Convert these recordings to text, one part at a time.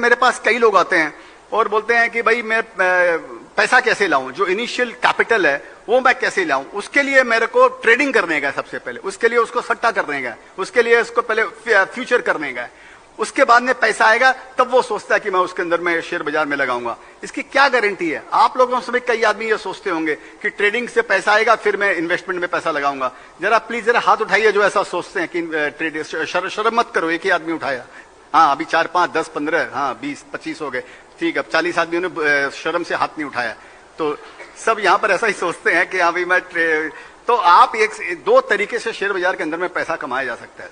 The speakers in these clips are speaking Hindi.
मेरे पास कई लोग आते हैं और बोलते हैं कि भाई मैं पैसा कैसे लाऊं, जो इनिशियल कैपिटल है वो मैं कैसे लाऊं। उसके लिए मेरे को ट्रेडिंग करने का, सबसे पहले उसके लिए उसको सट्टा करने का, उसके लिए उसको पहले फ्यूचर करने का, उसके बाद में पैसा आएगा तब वो सोचता है कि मैं उसके अंदर में शेयर बाजार में लगाऊंगा। इसकी क्या गारंटी है? आप लोगों से भी कई आदमी ये सोचते होंगे कि ट्रेडिंग से पैसा आएगा फिर मैं इन्वेस्टमेंट में पैसा लगाऊंगा। जरा प्लीज जरा हाथ उठाइए जो ऐसा सोचते हैं कि शर्म मत करो, एक ही आदमी उठाया। हाँ, अभी 4, 5, 10, 15, हाँ 20, 25 हो गए, ठीक। अब 40 आदमियों ने शर्म से हाथ नहीं उठाया। तो सब यहां पर ऐसा ही सोचते हैं कि हाँ भाई मैं तो आप दो तरीके से शेयर बाजार के अंदर में पैसा कमाया जा सकता है,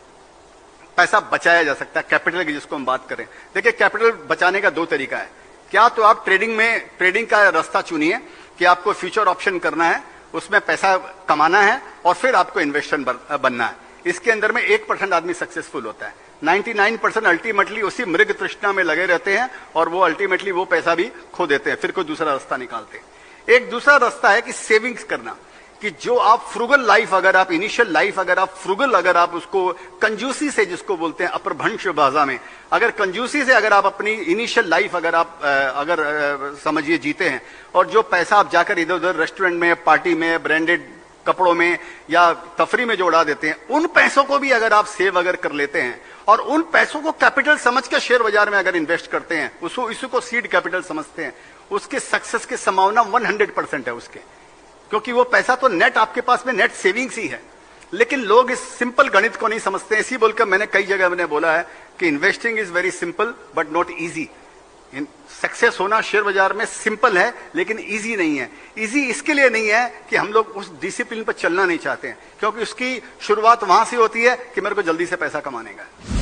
पैसा बचाया जा सकता है। कैपिटल की जिसको हम बात करें, देखिए कैपिटल बचाने का दो तरीका है। क्या तो आप ट्रेडिंग का रास्ता चुनिए कि आपको फ्यूचर ऑप्शन करना है, उसमें पैसा कमाना है और फिर आपको इन्वेस्टर बनना है। इसके अंदर में 1% आदमी सक्सेसफुल होता है, 99% अल्टीमेटली उसी मृग तृष्णा में लगे रहते हैं और वो अल्टीमेटली वो पैसा भी खो देते हैं, फिर कोई दूसरा रास्ता निकालते हैं। एक दूसरा रास्ता है कि सेविंग्स करना, कि जो आप फ्रुगल लाइफ, अगर आप इनिशियल लाइफ अगर आप फ्रुगल, अगर आप उसको कंजूसी से, जिसको बोलते हैं अपरभंश भाषा में, अगर कंजूसी से अगर आप अपनी इनिशियल लाइफ अगर समझिए जीते हैं, और जो पैसा आप जाकर इधर उधर रेस्टोरेंट में, पार्टी में, ब्रांडेड कपड़ों में या तफरी में जो उड़ा देते हैं, उन पैसों को भी अगर आप सेव अगर कर लेते हैं और उन पैसों को कैपिटल समझ के शेयर बाजार में अगर इन्वेस्ट करते हैं, उसको सीड कैपिटल समझते हैं, उसके सक्सेस की संभावना 100% है उसके, क्योंकि वो पैसा तो नेट आपके पास में नेट सेविंग्स ही है। लेकिन लोग इस सिंपल गणित को नहीं समझते। इसी बोलकर मैंने कई जगह मैंने बोला है कि investing is very simple but not easy. Success होना शेयर बाजार में सिंपल है लेकिन इजी नहीं है। इजी इसके लिए नहीं है कि हम लोग उस डिसिप्लिन पर चलना नहीं चाहते हैं, क्योंकि उसकी शुरुआत वहां से होती है कि मेरे को जल्दी से पैसा कमाने का।